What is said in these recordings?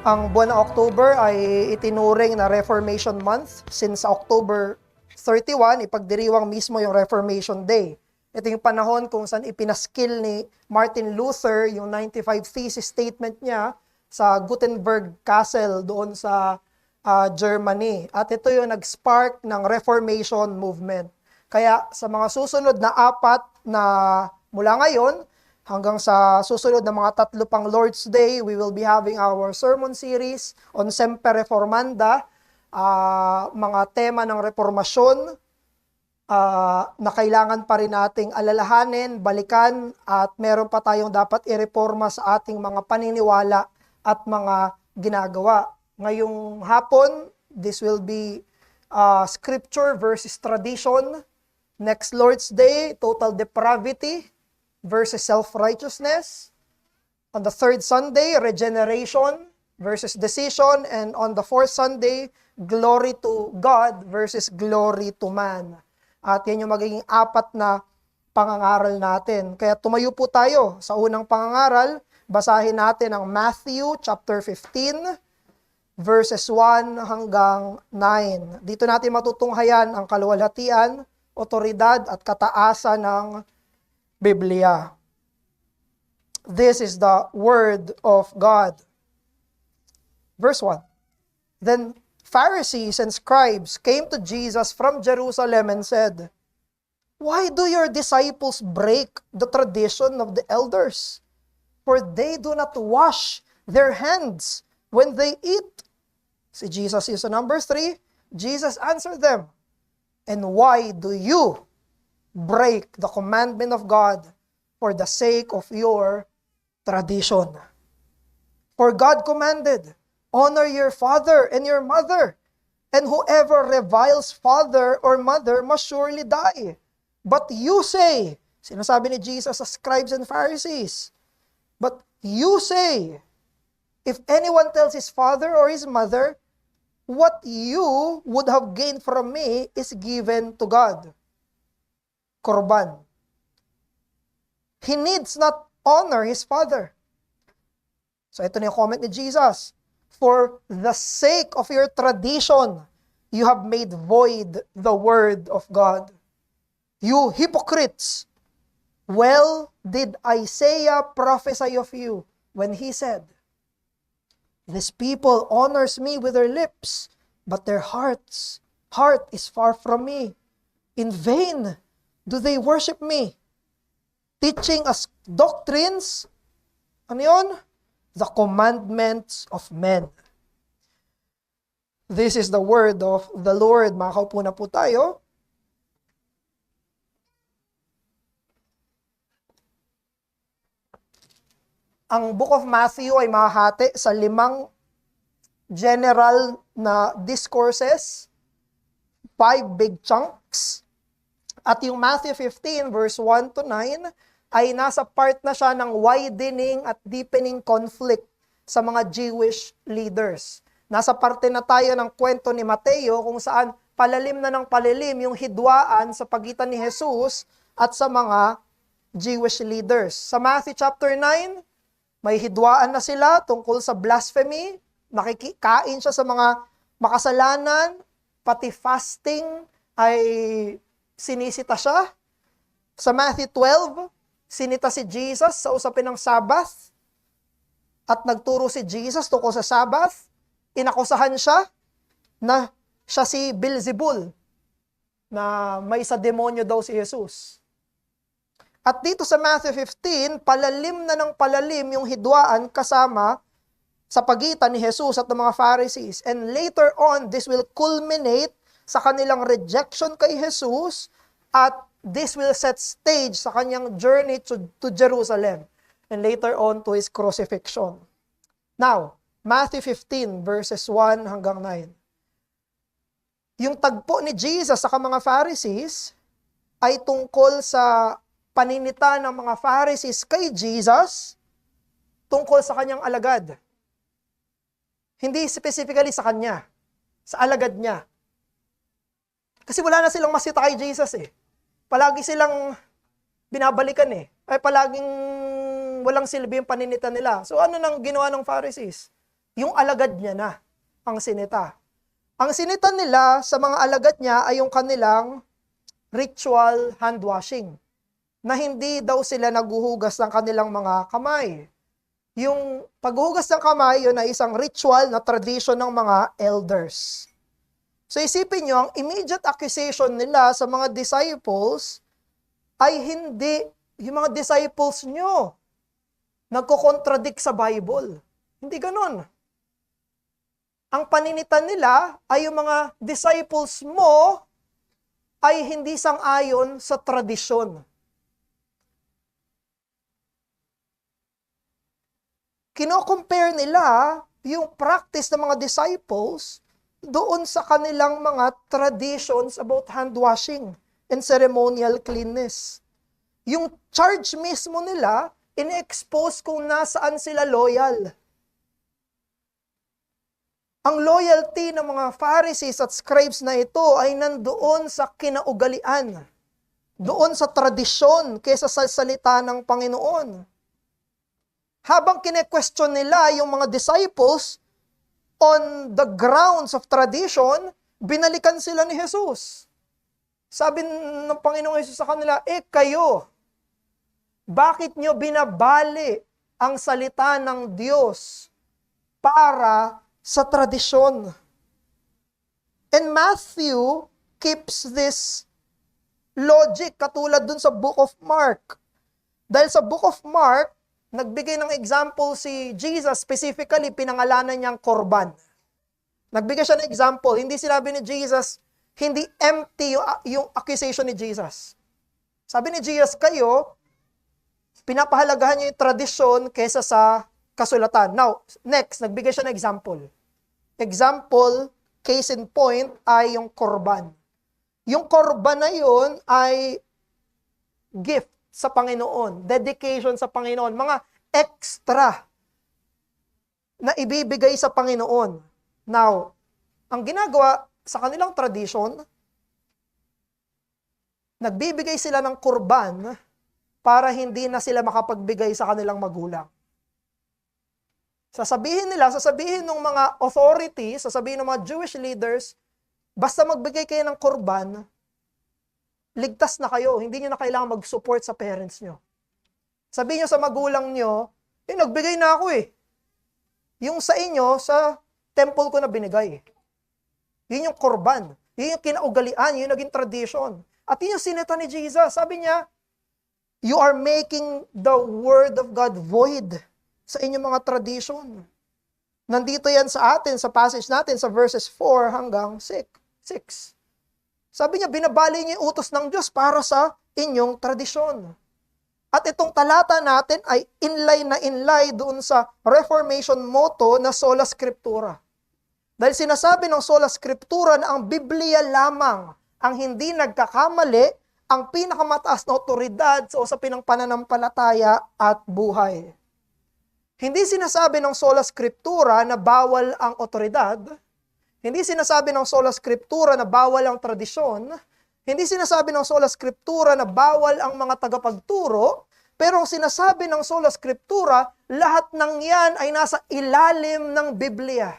Ang buwan ng October ay itinuring na Reformation Month since October 31, ipagdiriwang mismo yung Reformation Day. Ito yung panahon kung saan ipinaskil ni Martin Luther yung 95 Thesis Statement niya sa Gutenberg Castle doon sa Germany. At ito yung nag-spark ng Reformation Movement. Kaya sa mga susunod na apat na mula ngayon, hanggang sa susunod na mga 3 pang Lord's Day, we will be having our sermon series on Semper Reformanda, mga tema ng reformasyon na kailangan pa rin nating alalahanin, balikan, at meron pa tayong dapat ireforma sa ating mga paniniwala at mga ginagawa. Ngayong hapon, this will be scripture versus tradition. Next Lord's Day, total depravity versus self-righteousness. On the third Sunday, regeneration versus decision. And on the fourth Sunday, glory to God versus glory to man. At yan yung magiging apat na pangangaral natin. Kaya tumayo po tayo sa unang pangangaral. Basahin natin ang Matthew chapter 15, verses 1 hanggang 9. Dito natin matutunghayan ang kaluwalhatian, otoridad at kataasan ng Biblia. This is the word of God. Verse 1. Then Pharisees and scribes came to Jesus from Jerusalem and said, "Why do your disciples break the tradition of the elders? For they do not wash their hands when they eat." Si Jesus is sa number 3. Jesus answered them, "And why do you break the commandment of God for the sake of your tradition? For God commanded, 'Honor your father and your mother,' and whoever reviles father or mother must surely die. But you say," sinasabi ni Jesus sa scribes and Pharisees, "But you say, if anyone tells his father or his mother, 'What you would have gained from me is given to God,' Korban, he needs not honor his father." So ito na yung comment ni Jesus. "For the sake of your tradition, you have made void the word of God. You hypocrites! Well did Isaiah prophesy of you when he said, 'This people honors me with their lips, but their heart is far from me. In vain do they worship me, teaching us doctrines,'" ano yun? "The commandments of men." This is the word of the Lord. Makakaupo na po tayo. Ang Book of Matthew ay mahahati sa 5 general na discourses, 5 big chunks. At yung Matthew 15 verse 1 to 9 ay nasa part na siya ng widening at deepening conflict sa mga Jewish leaders. Nasa parte na tayo ng kwento ni Mateo kung saan palalim na ng palalim yung hidwaan sa pagitan ni Jesus at sa mga Jewish leaders. Sa Matthew chapter 9, may hidwaan na sila tungkol sa blasphemy, nakikain siya sa mga makasalanan, pati fasting ay sinisita siya. Sa Matthew 12, sinita si Jesus sa usapin ng Sabbath at nagturo si Jesus tungkol sa Sabbath. Inakusahan siya na siya si Beelzebul, na may sa demonyo daw si Jesus. At dito sa Matthew 15, palalim na ng palalim yung hidwaan kasama sa pagitan ni Jesus at ng mga Pharisees. And later on, this will culminate sa kanilang rejection kay Jesus, at this will set stage sa kanyang journey to Jerusalem, and later on to his crucifixion. Now, Matthew 15 verses 1 hanggang 9. Yung tagpo ni Jesus sa mga Pharisees ay tungkol sa paninita ng mga Pharisees kay Jesus tungkol sa kanyang alagad. Hindi specifically sa kanya, sa alagad niya. Kasi wala na silang masita kay Jesus eh. Palagi silang binabalikan eh. Ay palaging walang silbi yung paninita nila. So ano nang ginawa ng Pharisees? yung alagad niya na ang sinita. Ang sinita nila sa mga alagad niya ay yung kanilang ritual hand washing, na hindi daw sila naghuhugas ng kanilang mga kamay. Yung paghuhugas ng kamay, yun ay isang ritual na tradition ng mga elders. So isipin nyo, ang immediate accusation nila sa mga disciples ay hindi yung mga disciples nyo nagko-contradict sa Bible. Hindi ganun. Ang paninitan nila ay yung mga disciples mo ay hindi sang-ayon sa tradisyon. Kino-compare nila yung practice ng mga disciples doon sa kanilang mga traditions about hand washing and ceremonial cleanness. Yung charge mismo nila, in-expose kung nasaan sila loyal. Ang loyalty ng mga Pharisees at scribes na ito ay nandoon sa kinaugalian, doon sa tradisyon kaysa sa salita ng Panginoon. Habang kine-question nila yung mga disciples on the grounds of tradition, binalikan sila ni Jesus. Sabi ng Panginoong Jesus sa kanila, kayo, bakit nyo binabali ang salita ng Diyos para sa tradisyon? And Matthew keeps this logic katulad dun sa Book of Mark. Dahil sa Book of Mark, nagbigay ng example si Jesus, specifically pinangalanan niyang korban. Nagbigay siya ng example, hindi sinabi ni Jesus, hindi empty yung accusation ni Jesus. Sabi ni Jesus, kayo, pinapahalagahan niyo yung tradisyon kaysa sa kasulatan. Now, next, nagbigay siya ng example. Example, case in point, ay yung korban. Yung korban na yun ay gift sa Panginoon, dedication sa Panginoon, mga extra na ibibigay sa Panginoon. Now, ang ginagawa sa kanilang tradition, nagbibigay sila ng korban para hindi na sila makapagbigay sa kanilang magulang. Sasabihin ng mga authorities, sasabihin ng mga Jewish leaders, basta magbigay kayo ng korban, ligtas na kayo, hindi nyo na kailangan mag-support sa parents nyo. Sabihin nyo sa magulang nyo, nagbigay na ako eh. Yung sa inyo, sa temple ko na binigay. Yun yung korban. Yun yung kinaugalian, yun yung naging tradition. At yun yung sinita ni Jesus. Sabi niya, you are making the word of God void sa inyong mga tradition. Nandito yan sa atin, sa passage natin, sa verses 4 hanggang 6. Sabi niya, binabali niya yung utos ng Diyos para sa inyong tradisyon. At itong talata natin ay inlay doon sa Reformation motto na Sola Scriptura. Dahil sinasabi ng Sola Scriptura na ang Biblia lamang ang hindi nagkakamali, ang pinakamataas na otoridad sa usapin ng pananampalataya at buhay. Hindi sinasabi ng Sola Scriptura na bawal ang otoridad. Hindi sinasabi ng Sola Scriptura na bawal ang tradisyon. Hindi sinasabi ng Sola Scriptura na bawal ang mga tagapagturo. Pero ang sinasabi ng Sola Scriptura, lahat ng yan ay nasa ilalim ng Biblia.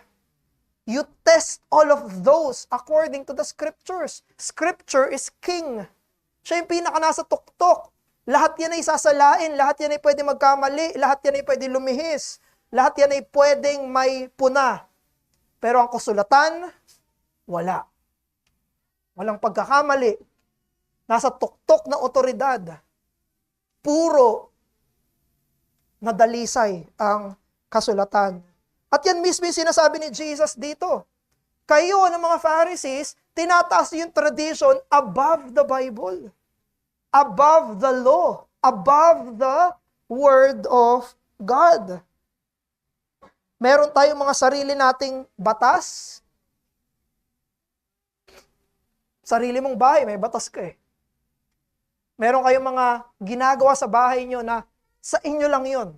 You test all of those according to the Scriptures. Scripture is king. Siya yung pinaka nasa tuktok. Lahat yan ay sasalain, lahat yan ay pwede magkamali, lahat yan ay pwede lumihis, lahat yan ay pwedeng may puna. Pero ang kasulatan, wala. Walang pagkakamali. Nasa tuktok na otoridad. Puro nadalisay ang kasulatan. At yan mismo yung sinasabi ni Jesus dito. Kayo ng mga Pharisees, tinataas yung tradition above the Bible. Above the law. Above the Word of God. Meron tayong mga sarili nating batas. Sarili mong bahay, may batas ka eh. Meron kayong mga ginagawa sa bahay nyo na sa inyo lang yon.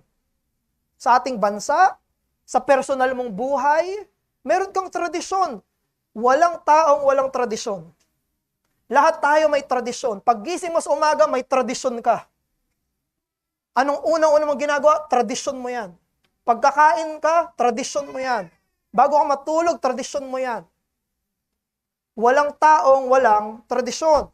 Sa ating bansa, sa personal mong buhay, meron kang tradisyon. Walang taong walang tradisyon. Lahat tayo may tradisyon. Pag gising mo sa umaga, may tradisyon ka. Anong unang-unang mong ginagawa? Tradisyon mo yan. Pagkakain ka, tradisyon mo yan. Bago ka matulog, tradisyon mo yan. Walang taong walang tradisyon.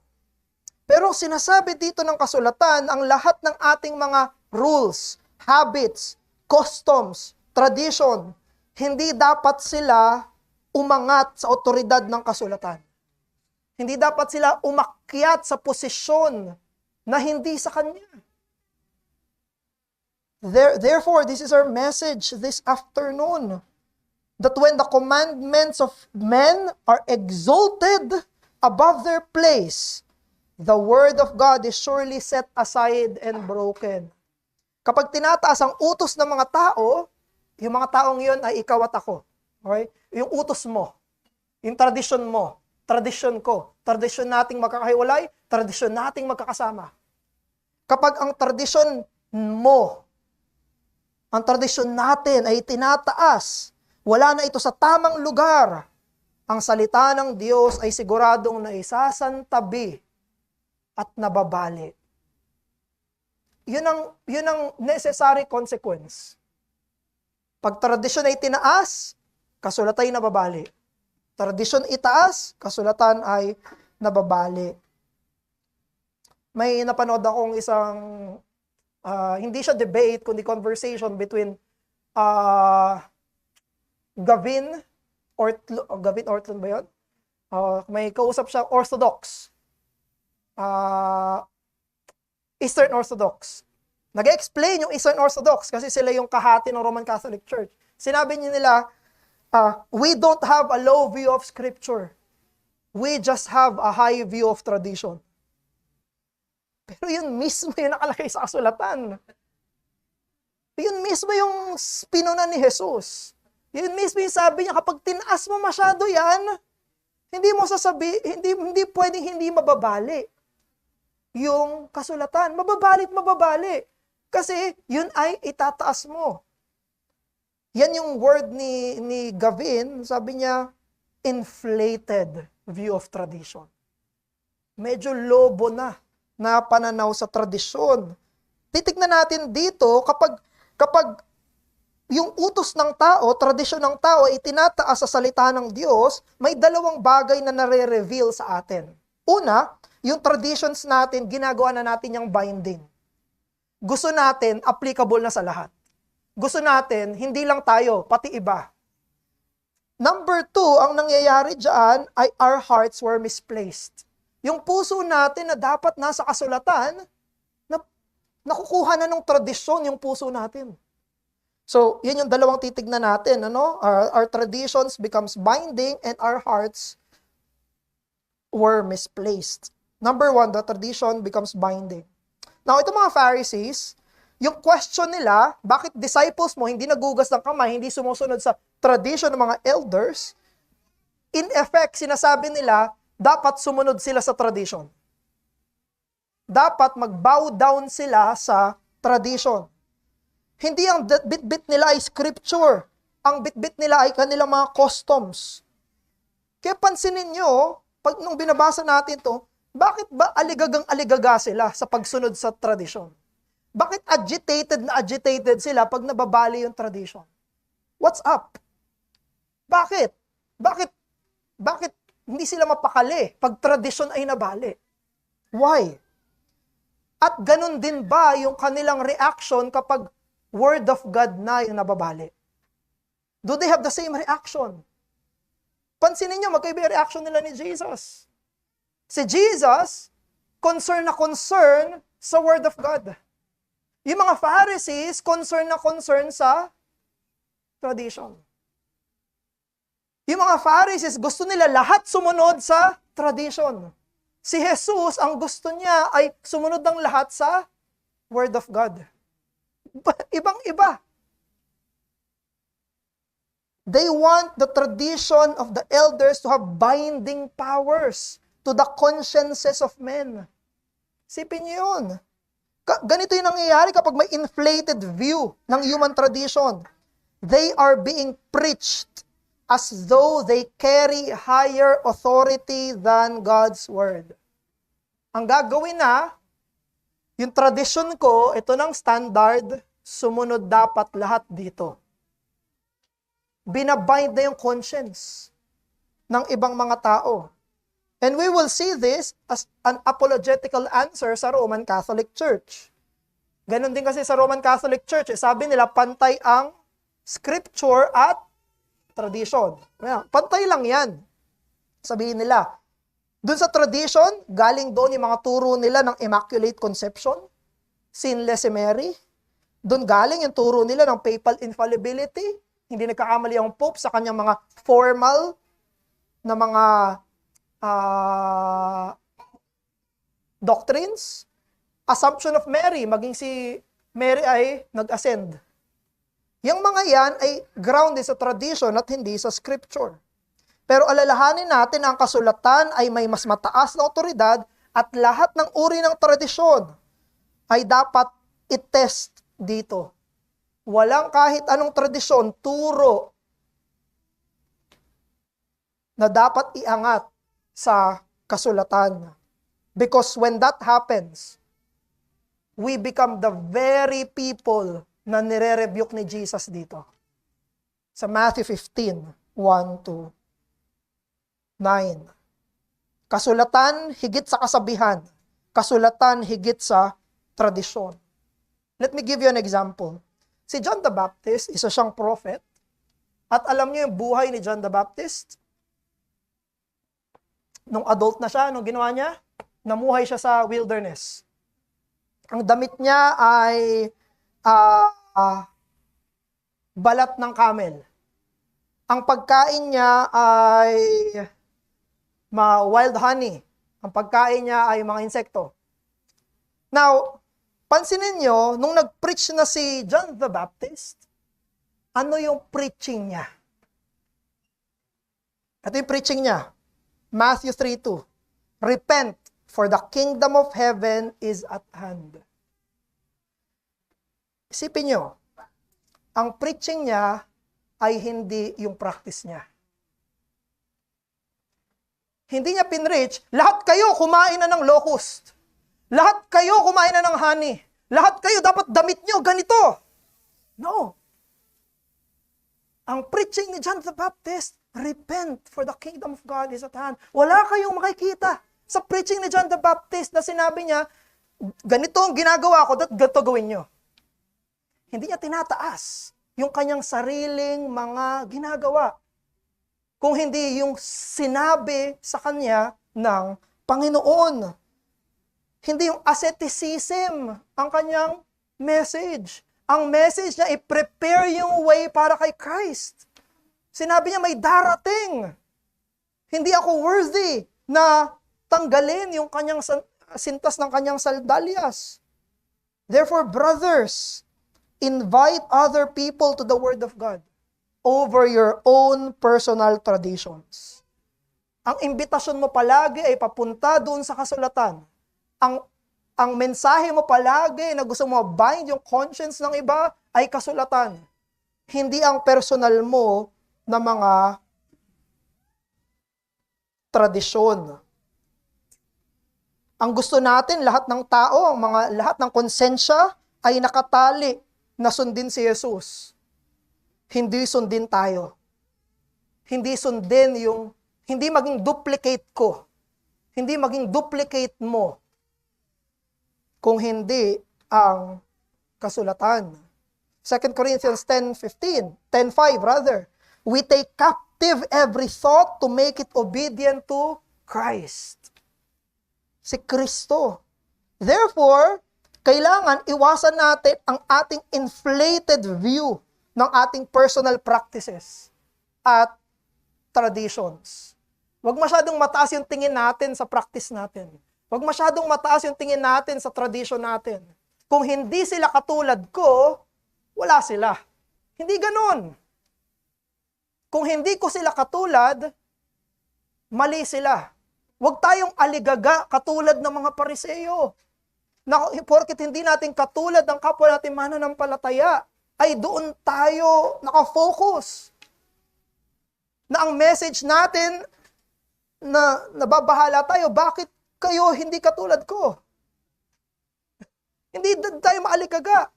Pero sinasabi dito ng kasulatan, ang lahat ng ating mga rules, habits, customs, tradition, hindi dapat sila umangat sa otoridad ng kasulatan. Hindi dapat sila umakyat sa posisyon na hindi sa kanya. Therefore, this is our message this afternoon. That when the commandments of men are exalted above their place, the word of God is surely set aside and broken. Kapag tinataas ang utos ng mga tao, yung mga taong yun ay ikaw at ako. Okay? Yung utos mo, yung tradisyon mo, tradisyon ko, tradisyon nating magkakahiwalay, tradisyon nating magkakasama. Kapag ang tradisyon mo, ang tradisyon natin ay tinataas, wala na ito sa tamang lugar, ang salita ng Diyos ay siguradong naisasantabi at nababali. Yun ang necessary consequence. Pag tradisyon ay tinaas, kasulatan ay nababali. Tradisyon itaas, kasulatan ay nababali. May napanood akong isang, hindi siya debate, kundi conversation between Gavin Ortlund ba yun? May kausap siya, Orthodox. Eastern Orthodox. Nag-explain yung Eastern Orthodox kasi sila yung kahati ng Roman Catholic Church. Sinabi nila, we don't have a low view of Scripture. We just have a high view of tradition. Pero yun mismo yung nakalagay sa kasulatan. Yun mismo yung pinuna ni Jesus. Yun mismo yung sabi niya, kapag tinaas mo masyado yan, hindi pwedeng hindi mababali. Yung kasulatan, mababali. Kasi yun ay itataas mo. Yan yung word ni Gavin, sabi niya, inflated view of tradition. Medyo lobo na pananaw sa tradisyon. Titignan natin dito, kapag yung utos ng tao, tradisyon ng tao ay itinataas sa salita ng Diyos, may dalawang bagay na nare-reveal sa atin. Una, yung traditions natin, ginagawa na natin yung binding. Gusto natin, applicable na sa lahat. Gusto natin, hindi lang tayo, pati iba. Number 2, ang nangyayari dyan ay our hearts were misplaced. Yung puso natin na dapat nasa kasulatan, nakukuha na ng tradisyon yung puso natin. So, yun yung dalawang titignan natin. Our traditions becomes binding and our hearts were misplaced. Number 1, the tradition becomes binding. Now, itong mga Pharisees, yung question nila, bakit disciples mo hindi nagugas ng kamay, hindi sumusunod sa tradition ng mga elders, in effect, sinasabi nila, dapat sumunod sila sa tradition. Dapat mag-bow down sila sa tradition. Hindi ang bit-bit nila ay scripture. Ang bit-bit nila ay kanilang mga customs. Kaya pansinin nyo, nung binabasa natin to, bakit ba aligagang-aligaga sila sa pagsunod sa tradisyon? Bakit agitated sila pag nababali yung tradition? What's up? Bakit hindi sila mapakali pag tradisyon ay nabali? Why? At ganun din ba yung kanilang reaction kapag Word of God na yung nababali? Do they have the same reaction? Pansinin nyo, magkaiba yung reaction nila ni Jesus. Si Jesus, concern sa Word of God. Yung mga Pharisees, concern sa tradition. Yung mga Pharisees, gusto nila lahat sumunod sa tradition. Si Jesus, ang gusto niya ay sumunod ng lahat sa Word of God. Ibang-iba. They want the tradition of the elders to have binding powers to the consciences of men. Sipin niyo yun. Ganito yung nangyayari kapag may inflated view ng human tradition. They are being preached as though they carry higher authority than God's Word. Ang gagawin na, yung tradition ko, ito ng standard, sumunod dapat lahat dito. Binabind na yung conscience ng ibang mga tao. And we will see this as an apologetical answer sa Roman Catholic Church. Ganon din kasi sa Roman Catholic Church. Sabi nila, pantay ang scripture at tradition. Pantay lang yan. Sabihin nila, dun sa tradition, galing doon yung mga turo nila ng Immaculate Conception, Sinless Mary. Doon galing yung turo nila ng papal infallibility. Hindi nagkakamali ang Pope sa kanyang mga formal na mga doctrines. Assumption of Mary, maging si Mary ay nag-ascend. Yung mga yan ay grounded sa tradition at hindi sa scripture. Pero alalahanin natin ang kasulatan ay may mas mataas na otoridad at lahat ng uri ng tradisyon ay dapat i-test dito. Walang kahit anong tradisyon, turo na dapat iangat sa kasulatan. Because when that happens, we become the very people na nire-rebuke ni Jesus dito. Sa Matthew 15, 1-9. Kasulatan higit sa kasabihan. Kasulatan higit sa tradisyon. Let me give you an example. Si John the Baptist, isa siyang prophet. At alam niyo yung buhay ni John the Baptist? Nung adult na siya, anong ginawa niya? Namuhay siya sa wilderness. Ang damit niya ay balat ng camel. Ang pagkain niya ay wild honey. Ang pagkain niya ay mga insekto. Now, pansinin niyo, nung nag-preach na si John the Baptist, ano yung preaching niya? Ito yung preaching niya. Matthew 3:2. Repent, for the kingdom of heaven is at hand. Isipin nyo, ang preaching niya ay hindi yung practice niya. Hindi niya pinreach, lahat kayo kumain na ng locust. Lahat kayo kumain na ng honey. Lahat kayo dapat damit nyo ganito. No. Ang preaching ni John the Baptist, repent, for the kingdom of God is at hand. Wala kayong makikita sa preaching ni John the Baptist na sinabi niya, ganito ang ginagawa ko, ganito gawin nyo. Hindi niya tinataas yung kanyang sariling mga ginagawa. Kung hindi yung sinabi sa kanya ng Panginoon. Hindi yung asceticism ang kanyang message. Ang message niya, i-prepare yung way para kay Christ. Sinabi niya, may darating. Hindi ako worthy na tanggalin yung kanyang sintas ng kanyang sandalyas. Therefore, brothers, invite other people to the Word of God over your own personal traditions. Ang imbitasyon mo palagi ay papunta doon sa kasulatan. Ang mensahe mo palagi na gusto mo bind yung conscience ng iba ay kasulatan. Hindi ang personal mo na mga tradisyon. Ang gusto natin, lahat ng tao, lahat ng konsensya ay nakatali na sundin si Jesus. Hindi sundin tayo. Hindi maging duplicate ko. Hindi maging duplicate mo. Kung hindi ang kasulatan. 2 Corinthians 10:5 rather. We take captive every thought to make it obedient to Christ. Si Kristo. Therefore, kailangan iwasan natin ang ating inflated view ng ating personal practices at traditions. Huwag masyadong mataas yung tingin natin sa practice natin. Huwag masyadong mataas yung tingin natin sa tradition natin. Kung hindi sila katulad ko, wala sila. Hindi ganun. Kung hindi ko sila katulad, mali sila. Huwag tayong aligaga katulad ng mga Pariseo. Na porket hindi natin katulad ng kapwa natin mananampalataya, ay doon tayo nakafocus. Na ang message natin na nababahala tayo, bakit kayo hindi katulad ko? Hindi tayo maaligaga.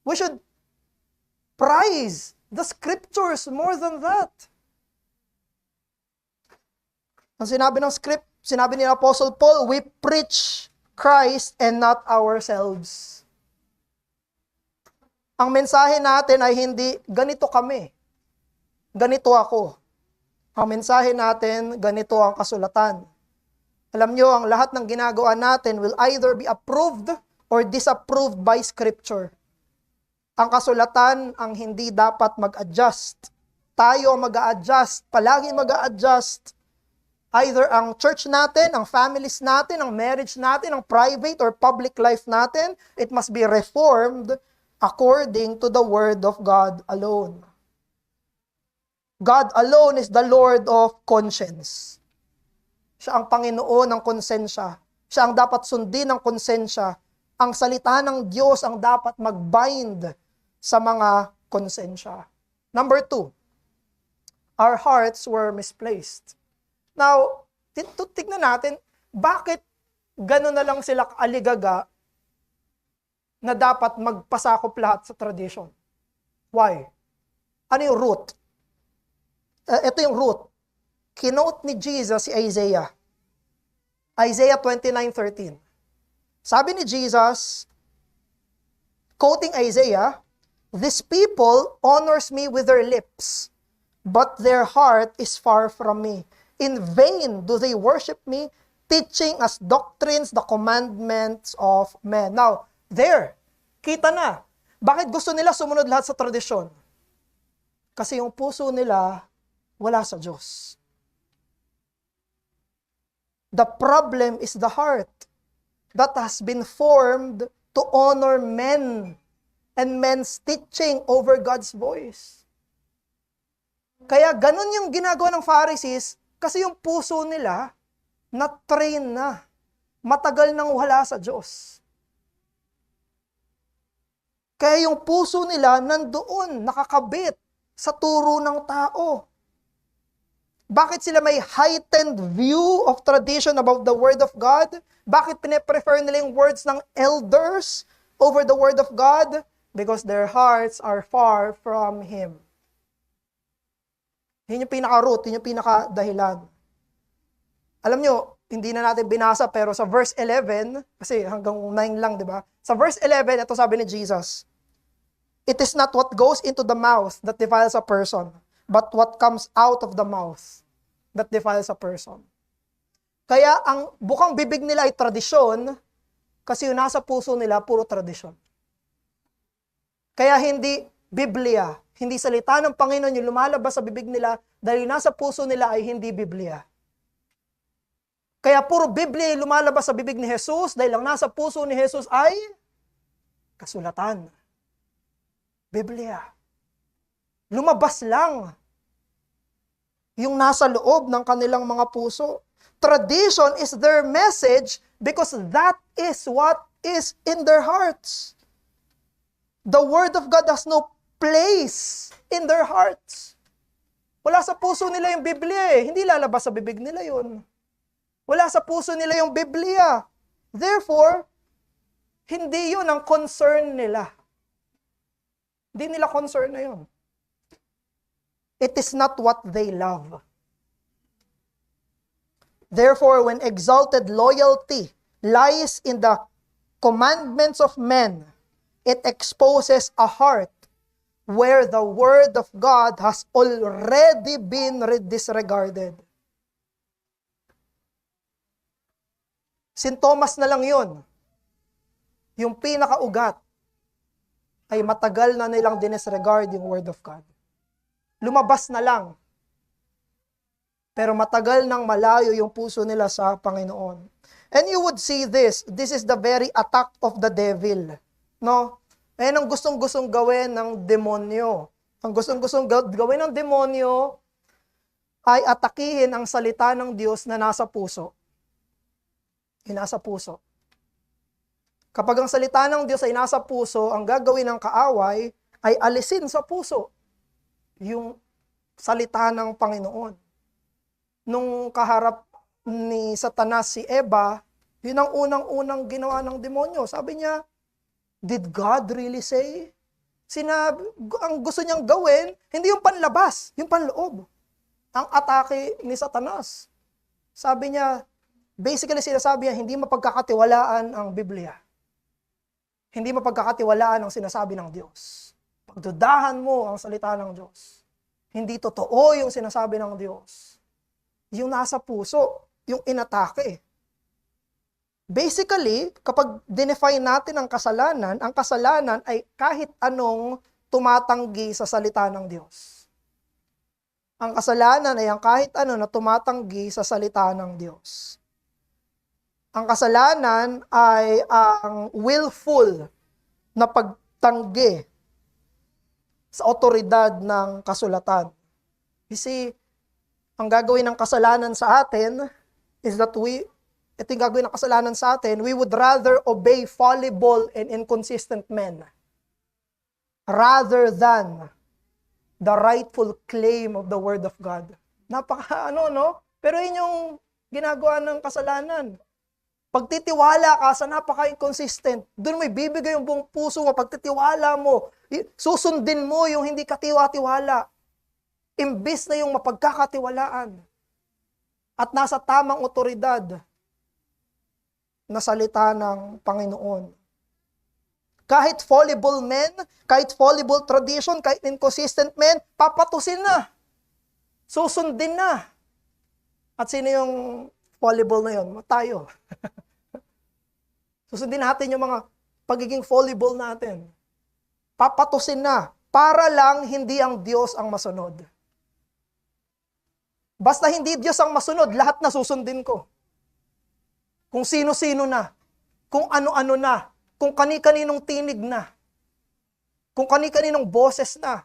We should prize the scriptures more than that. Ang sinabi ni Apostle Paul, we preach Christ and not ourselves. Ang mensahe natin ay hindi, ganito kami, ganito ako. Ang mensahe natin, ganito ang kasulatan. Alam nyo, ang lahat ng ginagawa natin will either be approved or disapproved by Scripture. Ang kasulatan ang hindi dapat mag-adjust. Tayo mag-a-adjust, palagi mag-a-adjust. Either ang church natin, ang families natin, ang marriage natin, ang private or public life natin, it must be reformed according to the Word of God alone. God alone is the Lord of conscience. Siya ang Panginoon ng konsensya. Siya ang dapat sundin ng konsensya. Ang salita ng Diyos ang dapat mag-bind sa mga konsensya. Number 2, our hearts were misplaced. Now, tignan natin, bakit gano'n na lang sila kaaligaga na dapat magpasakop lahat sa tradition? Why? Ano yung root? Ito yung root. Kinote ni Jesus si Isaiah. Isaiah 29:13. Sabi ni Jesus, quoting Isaiah, "This people honors me with their lips, but their heart is far from me. In vain do they worship me, teaching as doctrines the commandments of men." Now, there, kita na. Bakit gusto nila sumunod lahat sa tradisyon? Kasi yung puso nila wala sa Diyos. The problem is the heart that has been formed to honor men and men's teaching over God's voice. Kaya ganun yung ginagawa ng Pharisees kasi yung puso nila na-train na. Matagal nang wala sa Diyos. Kaya yung puso nila nandoon, nakakabit sa turo ng tao. Bakit sila may heightened view of tradition about the Word of God? Bakit pine-prefer nila yung words ng elders over the Word of God? Because their hearts are far from Him. Yun yung pinaka-root, yun yung pinaka-dahilan. Alam nyo, hindi na natin binasa, pero sa verse 11, kasi hanggang 9 lang, di ba? Sa verse 11, ito sabi ni Jesus, "It is not what goes into the mouth that defiles a person, but what comes out of the mouth that defiles a person." Kaya ang bukang bibig nila ay tradisyon, kasi yung nasa puso nila, puro tradisyon. Kaya hindi Biblia, hindi salita ng Panginoon yung lumalabas sa bibig nila, dahil nasa puso nila ay hindi Biblia. Kaya puro Biblia yung lumalabas sa bibig ni Jesus, dahil ang nasa puso ni Jesus ay kasulatan. Biblia. Lumabas lang yung nasa loob ng kanilang mga puso. Tradition is their message because that is what is in their hearts. The Word of God has no place in their hearts. Wala sa puso nila yung Biblia eh. Hindi lalabas sa bibig nila yun. Wala sa puso nila yung Biblia. Therefore, hindi yun ang concern nila. Hindi nila concern na yun. It is not what they love. Therefore, when exalted loyalty lies in the commandments of men, it exposes a heart where the Word of God has already been disregarded. Sintomas na lang yun. Yung pinakaugat ay matagal na nilang dinisregard yung Word of God. Lumabas na lang. Pero matagal nang malayo yung puso nila sa Panginoon. And you would see this. This is the very attack of the devil. No? Ayan ang gustong-gustong gawin ng demonyo. Ang gustong-gustong gawin ng demonyo ay atakihin ang salita ng Diyos na nasa puso. Yung nasa puso. Kapag ang salita ng Diyos ay nasa puso, ang gagawin ng kaaway ay alisin sa puso yung salita ng Panginoon. Nung kaharap ni Satanas si Eva, yun ang unang-unang ginawa ng demonyo. Sabi niya, "Did God really say ang gusto niyang gawin, hindi yung panlabas, yung panloob. Ang atake ni Satanas. Sabi niya, basically sinasabi niya, hindi mapagkakatiwalaan ang Biblia. Hindi mapagkakatiwalaan ang sinasabi ng Diyos. Pagdudahan mo ang salita ng Diyos. Hindi totoo yung sinasabi ng Diyos. Yung nasa puso, yung inatake. Basically, kapag define natin ang kasalanan ay kahit anong tumatanggi sa salita ng Diyos. Ang kasalanan ay ang kahit ano na tumatanggi sa salita ng Diyos. Ang kasalanan ay ang willful na pagtanggi sa otoridad ng kasulatan. You see, ang gagawin ng kasalanan sa atin is that ito yung gagawin ng kasalanan sa atin, we would rather obey fallible and inconsistent men rather than the rightful claim of the Word of God. No? Pero yun yung ginagawa ng kasalanan. Pagtitiwala ka sa napaka-inconsistent, doon mo ibibigay yung buong puso mo, pagtitiwala mo, susundin mo yung hindi katiwa-tiwala. Imbis na yung mapagkakatiwalaan. At nasa tamang otoridad na salita ng Panginoon. Kahit fallible men, kahit fallible tradition, kahit inconsistent men, papatusin na. Susundin na. At sino yung fallible na yun? Tayo. Susundin natin yung mga pagiging fallible natin. Papatusin na. Para lang hindi ang Diyos ang masunod. Basta hindi Diyos ang masunod, lahat na susundin ko. Kung sino-sino na. Kung ano-ano na. Kung kani-kaninong tinig na. Kung kani-kaninong boses na.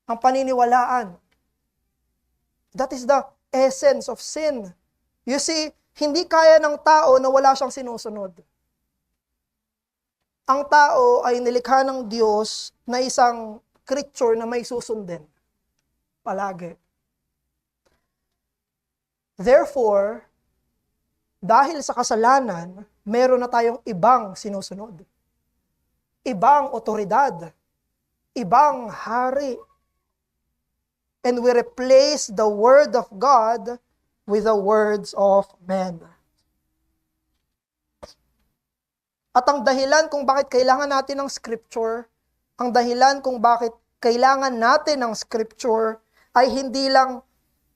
Ang paniniwalaan. That is the essence of sin. You see, hindi kaya ng tao na wala siyang sinusunod. Ang tao ay nilikha ng Diyos na isang creature na may susundin. Palagi. Therefore, dahil sa kasalanan, meron na tayong ibang sinusunod. Ibang otoridad. Ibang hari. And we replace the word of God with the words of men. At ang dahilan kung bakit kailangan natin ng scripture, ang dahilan kung bakit kailangan natin ng scripture ay hindi lang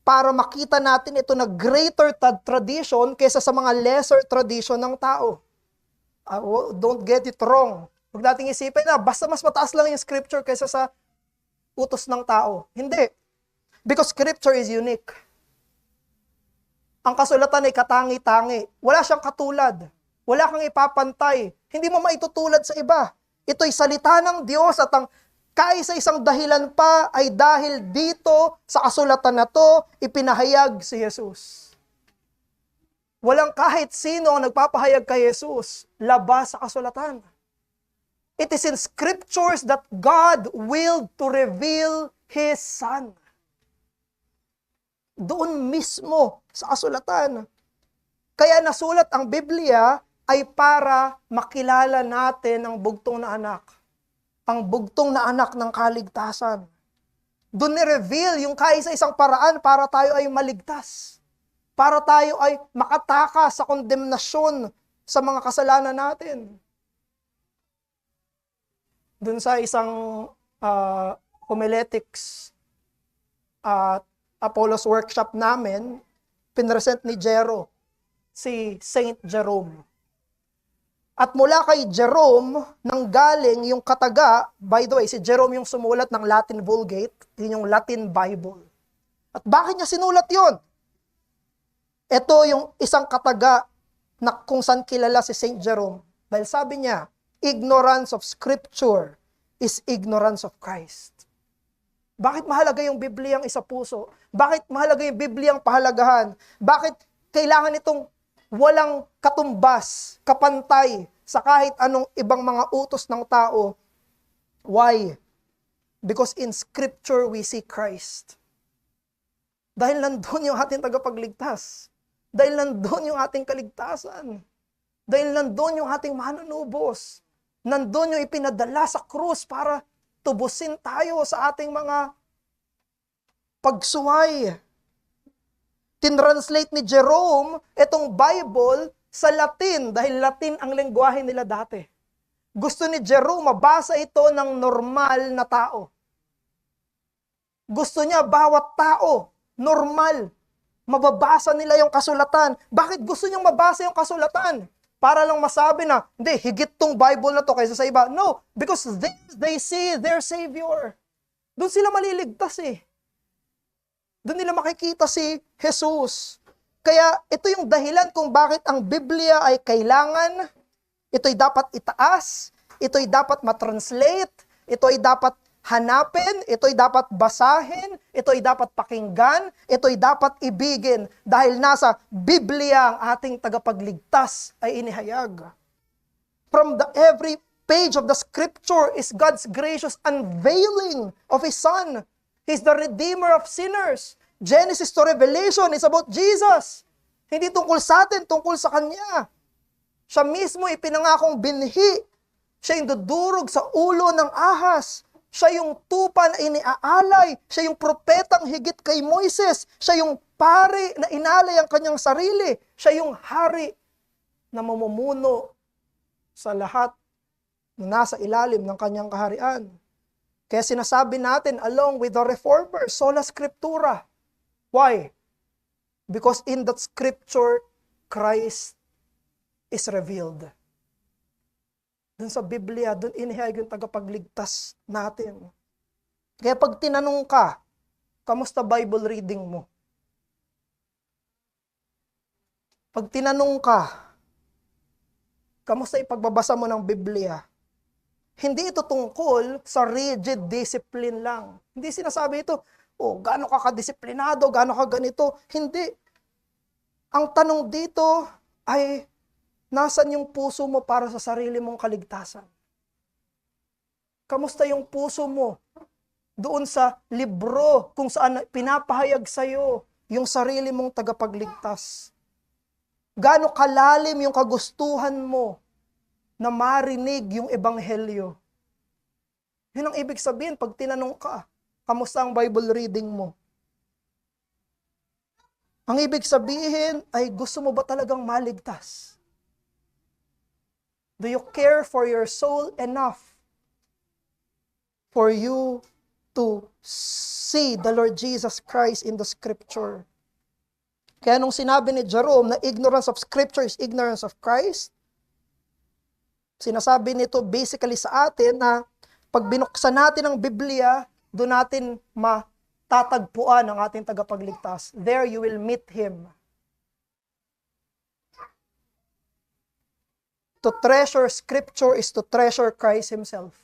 para makita natin ito na greater tradition kaysa sa mga lesser tradition ng tao. Don't get it wrong. Huwag nating isipin na basta mas mataas lang yung scripture kaysa sa utos ng tao. Hindi. Because scripture is unique. Ang kasulatan ay katangi-tangi. Wala siyang katulad. Wala kang ipapantay. Hindi mo maitutulad sa iba. Ito'y salita ng Diyos at ang kaisa-isang dahilan pa ay dahil dito sa kasulatan na to, ipinahayag si Jesus. Walang kahit sino ang nagpapahayag kay Jesus labas sa kasulatan. It is in scriptures that God willed to reveal His Son. Doon mismo sa kasulatan. Kaya nasulat ang Biblia ay para makilala natin ang bugtong na anak. Ang bugtong na anak ng kaligtasan. Doon ni-reveal yung kaisa-isang paraan para tayo ay maligtas. Para tayo ay makatakas sa kondemnasyon sa mga kasalanan natin. Doon sa isang homiletics Apollos workshop namin, pinresent ni Jero, si Saint Jerome. At mula kay Jerome, nanggaling yung kataga, by the way, si Jerome yung sumulat ng Latin Vulgate, yun yung Latin Bible. At bakit niya sinulat yun? Ito yung isang kataga na kung saan kilala si Saint Jerome. Dahil sabi niya, ignorance of Scripture is ignorance of Christ. Bakit mahalaga yung Bibliyang isa puso? Bakit mahalaga yung Bibliyang pahalagahan? Bakit kailangan itong walang katumbas, kapantay sa kahit anong ibang mga utos ng tao? Why? Because in Scripture we see Christ. Dahil nandun yung ating tagapagligtas. Dahil nandun yung ating kaligtasan. Dahil nandun yung ating manunubos. Nandun yung ipinadala sa krus para tubusin tayo sa ating mga pagsuway. Tinranslate ni Jerome itong Bible sa Latin dahil Latin ang lengguwahe nila dati. Gusto ni Jerome mabasa ito ng normal na tao. Gusto niya bawat tao, normal, mababasa nila yung kasulatan. Bakit gusto niyang mabasa yung kasulatan? Para lang masabi na, hindi, higit tong Bible na to kaysa sa iba. No, because they see their Savior. Doon sila maliligtas eh. Doon nila makikita si Jesus. Kaya ito yung dahilan kung bakit ang Biblia ay kailangan, ito'y dapat itaas, ito'y dapat matranslate, ito'y dapat hanapin, ito'y dapat basahin, ito'y dapat pakinggan, ito'y dapat ibigin dahil nasa Biblia ang ating tagapagligtas ay inihayag. From the every page of the scripture is God's gracious unveiling of His Son. He's the Redeemer of sinners. Genesis to Revelation is about Jesus. Hindi tungkol sa atin, tungkol sa Kanya. Siya mismo ipinangakong binhi. Siya yung dudurog sa ulo ng ahas. Siya yung tupa na iniaalay. Siya yung propetang higit kay Moises. Siya yung pari na inalay ang kanyang sarili. Siya yung hari na mamumuno sa lahat na nasa ilalim ng kanyang kaharian. Kaya sinasabi natin along with the reformers, sola scriptura. Why? Because in that scripture, Christ is revealed. Dun sa Biblia, dun inihayag yung tagapagligtas natin. Kaya pag tinanong ka, kamusta Bible reading mo? Pag tinanong ka, kamusta ipagbabasa mo ng Biblia? Hindi ito tungkol sa rigid discipline lang. Hindi sinasabi ito, gaano ka kadisiplinado, gaano ka ganito. Hindi. Ang tanong dito ay, nasan yung puso mo para sa sarili mong kaligtasan? Kamusta yung puso mo doon sa libro kung saan pinapahayag sa'yo yung sarili mong tagapagligtas? Gaano kalalim yung kagustuhan mo na marinig yung ebanghelyo? Yun ang ibig sabihin pag tinanong ka, kamusta ang Bible reading mo? Ang ibig sabihin ay gusto mo ba talagang maligtas? Do you care for your soul enough for you to see the Lord Jesus Christ in the Scripture? Kaya nung sinabi ni Jerome na ignorance of Scripture is ignorance of Christ, sinasabi nito basically sa atin na pag binuksan natin ang Biblia, doon natin matatagpuan ang ating tagapagligtas. There you will meet Him. To treasure Scripture is to treasure Christ Himself.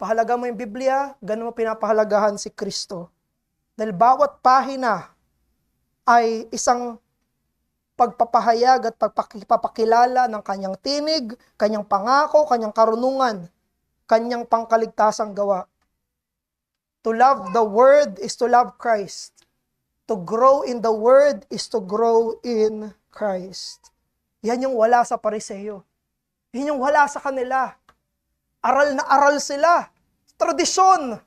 Pahalaga mo yung Biblia, ganun mo pinapahalagahan si Kristo. Dahil bawat pahina ay isang pagpapahayag at pagpapakilala ng kanyang tinig, kanyang pangako, kanyang karunungan, kanyang pangkaligtasang gawa. To love the Word is to love Christ. To grow in the Word is to grow in Christ. Yan yung wala sa Pariseo. Yan yung wala sa kanila. Aral na aral sila. Tradisyon.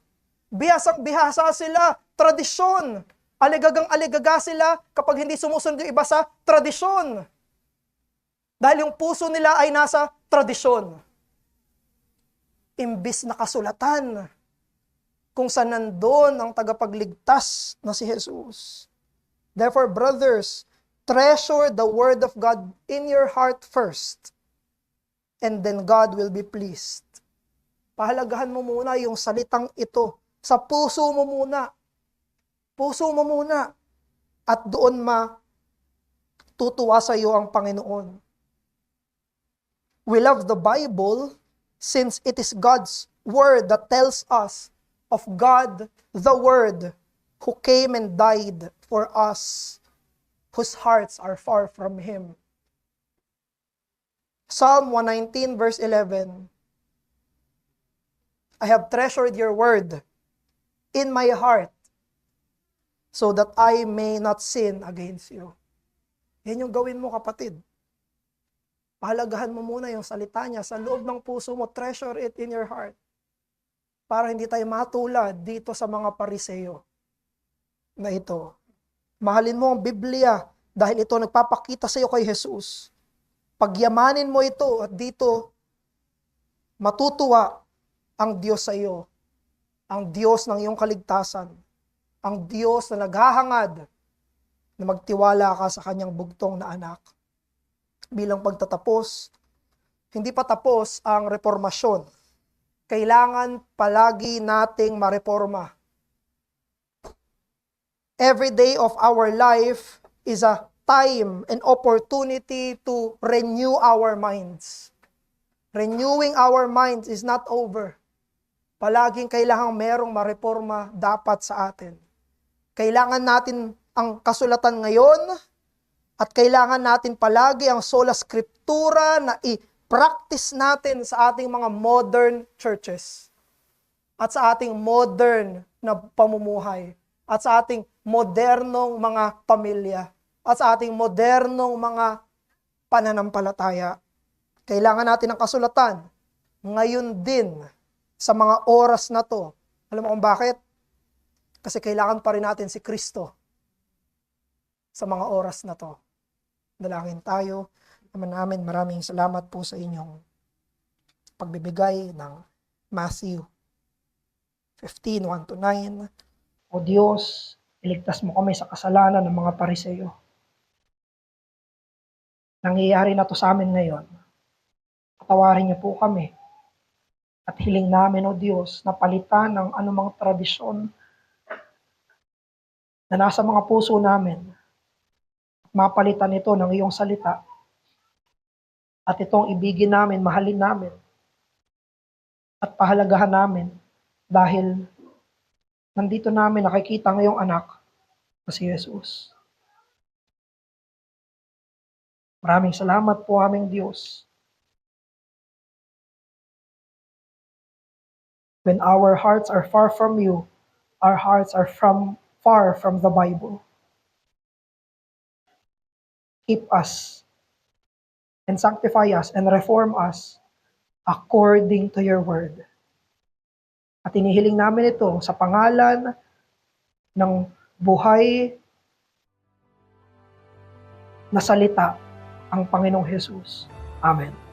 Bihasang bihasa sila. Tradisyon. Aligagang aligaga sila kapag hindi sumusunod yung iba sa tradisyon. Dahil yung puso nila ay nasa tradisyon. Imbis na kasulatan kung saan nandun ang tagapagligtas na si Jesus. Therefore, brothers, treasure the Word of God in your heart first, and then God will be pleased. Pahalagahan mo muna yung salitang ito. Sa puso mo muna. Puso mo muna. At doon matutuwa sa iyo ang Panginoon. We love the Bible since it is God's Word that tells us of God, the Word, who came and died for us, whose hearts are far from Him. Psalm 119 verse 11. I have treasured your word in my heart so that I may not sin against you. Yan yung gawin mo, kapatid. Pahalagahan mo muna yung salita niya sa loob ng puso mo. Treasure it in your heart. Para hindi tayo matulad dito sa mga Pariseo na ito. Mahalin mo ang Biblia dahil ito nagpapakita sa iyo kay Jesus. Pagyamanin mo ito at dito matutuwa ang Diyos sa iyo. Ang Diyos ng iyong kaligtasan. Ang Diyos na naghahangad na magtiwala ka sa kanyang bugtong na anak. Bilang pagtatapos, hindi pa tapos ang reformasyon. Kailangan palagi nating mareforma. Every day of our life is a time and opportunity to renew our minds. Renewing our minds is not over. Palaging kailangang merong mareforma dapat sa atin. Kailangan natin ang kasulatan ngayon at kailangan natin palagi ang sola scriptura na i-practice natin sa ating mga modern churches at sa ating modern na pamumuhay at sa ating modernong mga pamilya at sa ating modernong mga pananampalataya. Kailangan natin ang kasulatan ngayon din sa mga oras na to. Alam mo kung bakit? Kasi kailangan pa rin natin si Kristo sa mga oras na to. Dalangin tayo. Naman maraming salamat po sa inyong pagbibigay ng Matthew 15:1-9. O Diyos, iligtas mo kami sa kasalanan ng mga Pariseo. Nangyayari na to sa amin ngayon. Patawarin niyo po kami. At hiling namin, O Diyos, na palitan ng anumang tradisyon na nasa mga puso namin. At mapalitan ito ng iyong salita. At itong ibigin namin, mahalin namin. At pahalagahan namin. Dahil nandito namin nakikita ang iyong anak na si Jesus. Maraming salamat po aming Diyos. When our hearts are far from you, our hearts are far from the Bible. Keep us and sanctify us and reform us according to your word. At inihiling namin ito sa pangalan ng buhay na salita, ang Panginoong Jesus. Amen.